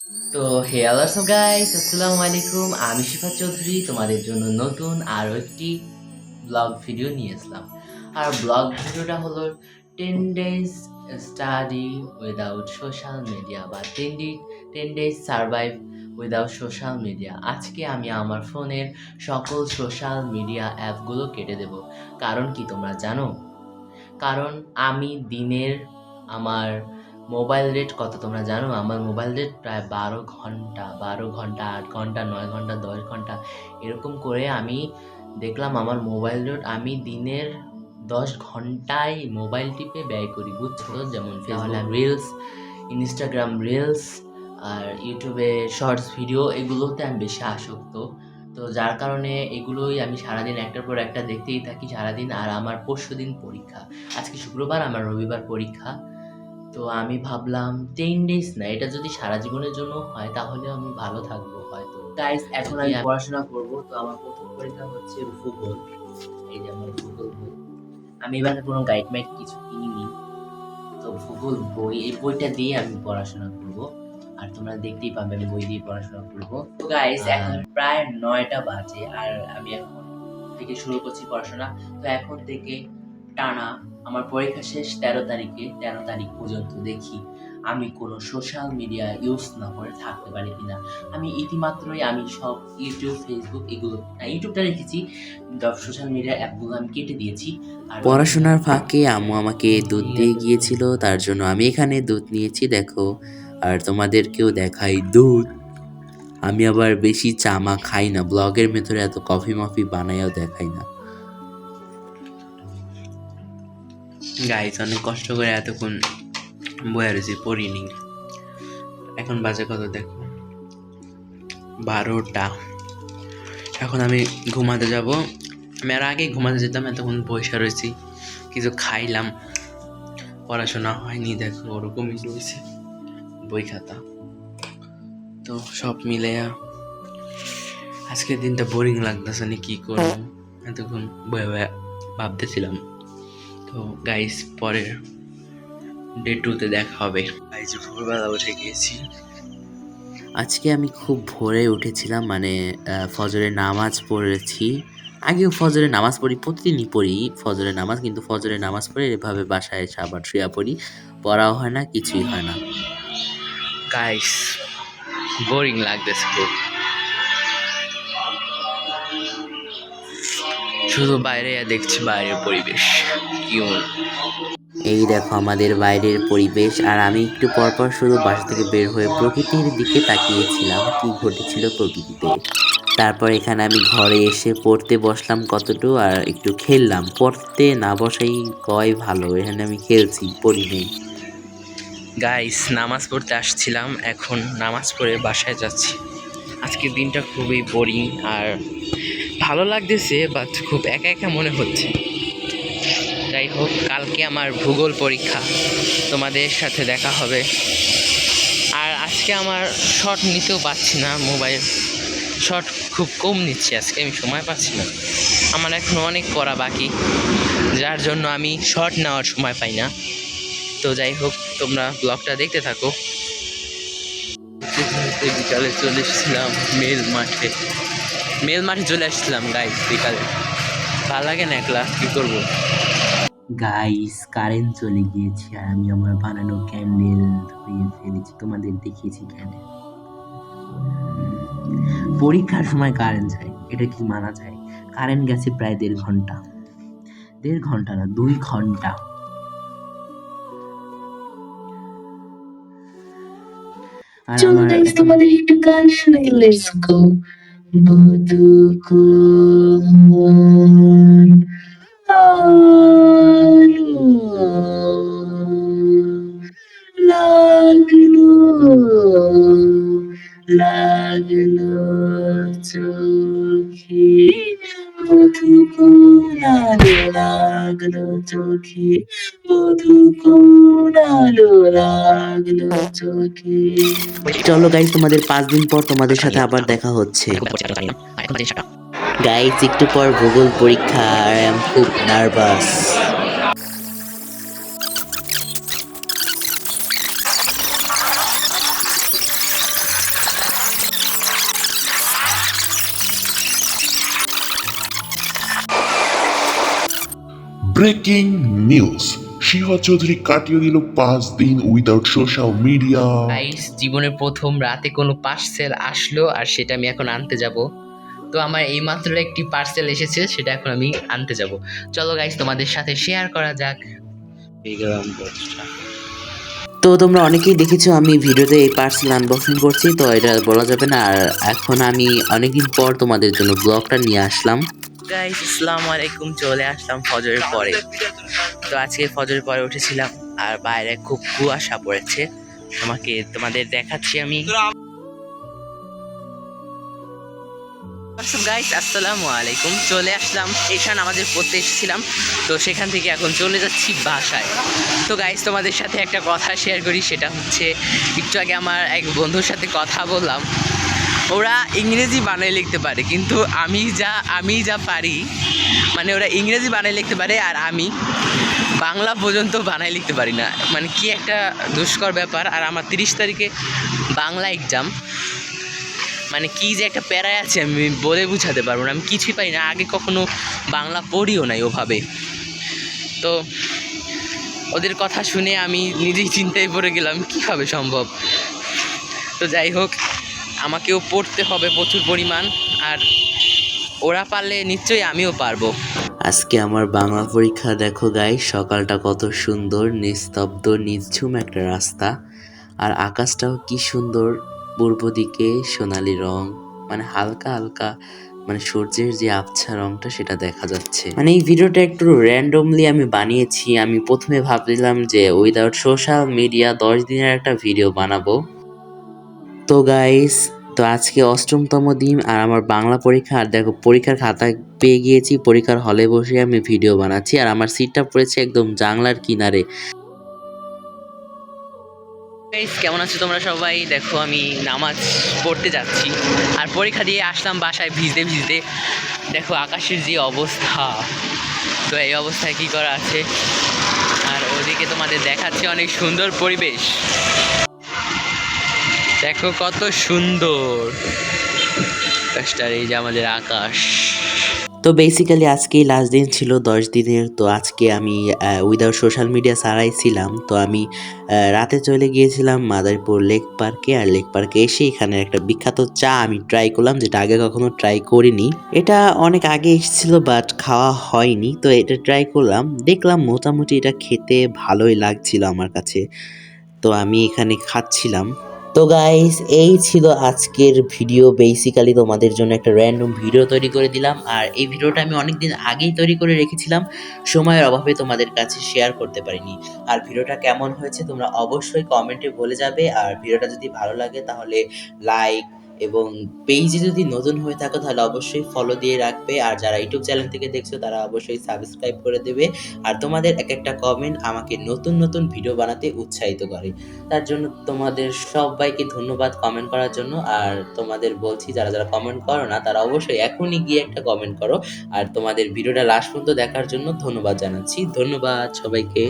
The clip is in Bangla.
তো হে আল্লাহ গাইস, আসসালামু আলাইকুম। আমি শিফাত চৌধুরী তোমাদের জন্য নতুন আরও একটি ব্লগ ভিডিও নিয়ে আসলাম। আর ব্লগ ভিডিওটা হলো 10 days study without social media বা 10 days survive without social media. আজকে আমি আমার ফোনের সকল সোশ্যাল মিডিয়া অ্যাপগুলো কেটে দেব। কারণ কি তোমরা জানো? কারণ আমি দিনের আমার মোবাইল রেট কত তোমরা জানো? আমার মোবাইল রেট প্রায় 12 ঘন্টা, 8 ঘন্টা, 9 ঘন্টা, 10 ঘন্টা এরকম করে আমি দেখলাম আমার মোবাইল রেট আমি দিনের 10 ঘন্টায় মোবাইল টিপে ব্যয় করি, বুঝছো? যেমন ফেসবুক রিলস, ইনস্টাগ্রাম রিলস আর ইউটিউবে শর্টস ভিডিও, এগুলোতে আমি বেশি আসক্ত। তো যার কারণে এগুলোই আমি সারাদিন একটার পর একটা দেখতেই থাকি সারাদিন। আর আমার পরশুদিন পরীক্ষা, আজকে শুক্রবার, আমার রবিবার পরীক্ষা। তো আমি ভাবলাম 10 ডেজ না, এটা যদি সারা জীবনের জন্য হয় তাহলে আমি ভালো থাকবো হয়তো। গাইস, এখন আমি পড়াশোনা করব। তো আমার প্রথম পরীক্ষা হচ্ছে ভূগোল। এই যে আমার ভূগোল বই। আমি এবার কোনো গাইড মাইড কিছু কিনিনি, তো ভূগোল বই, এই বইটা দিয়ে আমি পড়াশোনা করব। আর তোমরা দেখতেই পাবে আমি বই দিয়ে পড়াশোনা করব। তো গাইস, এখন প্রায় 9টা বাজে আর আমি এখন থেকে শুরু করছি পড়াশোনা। তো এখন থেকে টানা আমার পরীক্ষা শেষ 13 তারিখ পর্যন্ত দেখি আমি কোনো সোশ্যাল মিডিয়া ইউজ না করে থাকতে পারি কিনা। আমি ইতিমাত্রই আমি সব ইউটিউব, ফেসবুক এগুলো ইউটিউবটা রেখেছি, সোশ্যাল মিডিয়া অ্যাপগুলো আমি কেটে দিয়েছি। আর পড়াশোনার ফাঁকে আম্মু আমাকে দুধ দিয়ে গিয়েছিল, তার জন্য আমি এখানে দুধ নিয়েছি, দেখো। আর তোমাদেরকেও দেখাই দুধ। আমি আবার বেশি চামা খাই না, ব্লগের ভেতরে এত কফি মফি বানাইও দেখাই না। গাইস, অনেক কষ্ট করে এতক্ষণ বয়ে রয়েছি, পড়িনি। এখন বাজে কত দেখো, 12টা। এখন আমি ঘুমাতে যাব। আমি আর আগে ঘুমাতে যেতাম, এতক্ষণ বসে রয়েছি, কিছু খাইলাম, পড়াশোনা হয়নি, দেখো ওরকমই রয়েছে বই খাতা। তো সব মিলে আজকের দিনটা বোরিং লাগতেছে না, কি করবো, এতক্ষণ বয়ে বয়ে ভাবতেছিলাম। তো গাইস, পরের ডে 2-তে দেখা হবে। গাইস, ভোরবেলা উঠে গিয়েছি। আজকে আমি খুব ভোরে উঠেছিলাম, মানে ফজরের নামাজ পড়েছি। আগেও ফজরের নামাজ পড়ি, প্রতিদিনই পড়ি ফজরের নামাজ, কিন্তু ফজরের নামাজ পড়ে এভাবে বাসায় এসে আবার শুয়ে পড়ি, পড়াও হয় না, কিছুই হয় না। গাইস, বোরিং লাগতেছে খুব, শুধু বাইরে দেখছি বাইরের পরিবেশ কেমন। এই দেখো আমাদের বাইরের পরিবেশ, আর আমি একটু পরপর শুধু বাসা থেকে বের হয়ে প্রকৃতির দিকে তাকিয়েছিলাম, কি ঘটেছিল প্রকৃতিতে। তারপর এখানে আমি ঘরে এসে পড়তে বসলাম কতটুকু, আর একটু খেললাম। পড়তে না বসাই কয় ভালো, এখানে আমি খেলছি, পড়ি নেই। গাইস, নামাজ পড়তে আসছিলাম, এখন নামাজ পড়ে বাসায় যাচ্ছি। আজকের দিনটা খুবই বোরিং আর ভালো লাগতেছে, বাট খুব একা একা মনে হচ্ছে। যাই হোক, কালকে আমার ভূগোল পরীক্ষা, তোমাদের সাথে দেখা হবে। আর আজকে আমার শর্ট নিতেও পাচ্ছি না, মোবাইল শর্ট খুব কম নিচ্ছি আজকে, আমি সময় পাচ্ছি না। আমার এখন অনেক পড়া বাকি, যার জন্য আমি শর্ট নেওয়ার সময় পাই না। তো যাই হোক, তোমরা ব্লগটা দেখতে থাকো। বিকালে চলে এসেছিলাম মেল মাঠে চলে আসছিলাম গাইস বিকালে। ভালো লাগে না একলা, কি করবো। গাইস, কারেন্ট চলে গিয়েছে আর আমি আমার বানানো ক্যান্ডেল ধরিয়ে ফেলেছি, তোমাদের দেখিয়েছি ক্যান্ডেল। পরীক্ষার সময় কারেন্ট যায়, এটা কি মানা যায়? কারেন্ট গেছে প্রায় 1.5 ঘন্টা, 1.5 ঘন্টা না, 2 ঘন্টা। আর চলো আমার গাইস, তোমাদের একটু গান শোনাই, লেটস গো। বধু কোন লাগলো, লাগলো চোখে, বধু কোন আলো লাগলো চোখে, বধু কোন আলো লাগলো চোখে। চলো গাইজ, তোমাদের 5 দিন পর তোমাদের সাথে আবার দেখা হচ্ছে। গাইজ, একটু পর ভূগোল পরীক্ষা, আর আই এম খুব nervous. Breaking news, Shifat Chowdhury কাটিয়ে দিল 5 দিন উইদাউট সোশ্যাল মিডিয়া। গাইস, জীবনের প্রথম রাতে কোনো পার্সেল আসলো আর সেটা আমি এখন আনতে যাব। তো আমার এইমাত্র একটি পার্সেল এসেছে, সেটা এখন আমি আনতে যাব। চলো গাইস, তোমাদের সাথে শেয়ার করা যাক। তো তোমরা অনেকেই দেখেছো আমি ভিডিওতে এই পার্সেল আনবক্সিং করছি, তো এটা বলা যাবে না। আর এখন আমি অনেকদিন পর তোমাদের জন্য ব্লগটা নিয়ে আসলাম। গাইস, আসসালামু আলাইকুম। চলে আসলাম ফজরের পরে। তো আজকে ফজরের পরে উঠেছিলাম আর বাইরে খুব কুয়াশা পড়েছে। তোমাদের দেখাচ্ছি আমি। গাইস, আসসালামু আলাইকুম। চলে আসলাম, এখানে আমাদের পড়তে এসেছিলাম। তো সেখান থেকে এখন চলে যাচ্ছি বাসায়। তো গাইস, তোমাদের সাথে একটা কথা শেয়ার করি, সেটা হচ্ছে একটু আগে আমার এক বন্ধুর সাথে কথা বললাম। ওরা ইংরেজি বানায় লিখতে পারে, কিন্তু আমি যা পারি, মানে ওরা ইংরেজি বানায় লিখতে পারে আর আমি বাংলা পর্যন্ত বানায় লিখতে পারি না। মানে কি একটা দুষ্কর ব্যাপার। আর আমার 30 তারিখে বাংলা এক্সাম, মানে কি যে একটা প্যারায় আছে আমি বলে বুঝাতে পারবো না। আমি কিছুই পাই না, আগে কখনো বাংলা পড়িও নাই ওভাবে। তো ওদের কথা শুনে আমি নিজেই চিন্তায় পড়ে গেলাম, কীভাবে সম্ভব। তো যাই হোক, আমাকেও পড়তে হবে প্রচুর পরিমাণ, আর ওরা পারলে নিশ্চয়ই আমিও পারবো। আজকে আমার বাংলা পরীক্ষা দেখো গাইস, সকালটা কত সুন্দর, নিস্তব্ধ নিঝুম একটা রাস্তা, আর আকাশটাও কি সুন্দর, পূর্ব দিকে সোনালি রং, মানে হালকা হালকা, মানে সূর্যের যে আবছা রংটা সেটা দেখা যাচ্ছে। মানে এই ভিডিওটা একটু র্যান্ডমলি আমি বানিয়েছি। আমি প্রথমে ভাবছিলাম যে উইদাউট সোশ্যাল মিডিয়া 10 দিনের একটা ভিডিও বানাবো। তো গাইস, তো আজকে 8ম দিন আর আমার বাংলা পরীক্ষা। আর দেখো, পরীক্ষার খাতা পেয়ে গিয়েছি, পরীক্ষার হলে বসে আমি ভিডিও বানাচ্ছি। আর আমার সিটটা পড়েছে একদম জানলার কিনারে। গাইস, কেমন আছো তোমরা সবাই? দেখো, আমি নামাজ পড়তে যাচ্ছি আর পরীক্ষা দিয়ে আসলাম বাসায় ভিজতে ভিজতে। দেখো আকাশের যে অবস্থা, তো এই অবস্থায় কি করা আছে। আর ওদিকে তোমাদের দেখাচ্ছি অনেক সুন্দর পরিবেশ। দেখো কত সুন্দর আকাশটার, এই যে আমাদের আকাশ। তো বেসিক্যালি আজকেই লাস্ট দিন ছিল 10 দিনের। তো আজকে আমি উইদাউট সোশ্যাল মিডিয়া ছাড়াই ছিলাম। তো আমি রাতে চলে গিয়েছিলাম মাদারীপুর লেক পার্কে। আর লেক পার্কে এসে এখানে একটা বিখ্যাত চা আমি ট্রাই করলাম, যেটা আগে কখনো ট্রাই করিনি। এটা অনেক আগে এসেছিল বাট খাওয়া হয়নি। তো এটা ট্রাই করলাম, দেখলাম মোটামুটি এটা খেতে ভালোই লাগছিল আমার কাছে। তো আমি এখানে খাচ্ছিলাম। তো গাইস, এই ছিল আজকের ভিডিও। বেসিক্যালি তোমাদের জন্য একটা র্যান্ডম ভিডিও তৈরি করে দিলাম। আর এই ভিডিওটা আমি অনেকদিন আগেই তৈরি করে রেখেছিলাম, সময়ের অভাবে তোমাদের কাছে শেয়ার করতে পারিনি। আর ভিডিওটা কেমন হয়েছে তোমরা অবশ্যই কমেন্টে বলে যাবে। আর ভিডিওটা যদি ভালো লাগে তাহলে লাইক, এবং পেজে যদি নতুন হয়ে থাকো তাহলে অবশ্যই ফলো দিয়ে রাখবে। আর যারা ইউটিউব চ্যানেল থেকে দেখছো তারা অবশ্যই সাবস্ক্রাইব করে দেবে। আর তোমাদের এক একটা কমেন্ট আমাকে নতুন নতুন ভিডিও বানাতে উৎসাহিত করে। তার জন্য তোমাদের সবাইকে ধন্যবাদ কমেন্ট করার জন্য। আর তোমাদের বলছি, যারা যারা কমেন্ট করো না তারা অবশ্যই এখনই গিয়ে একটা কমেন্ট করো। আর তোমাদের ভিডিওটা লাস্ট পর্যন্ত দেখার জন্য ধন্যবাদ জানাচ্ছি। ধন্যবাদ সবাইকে।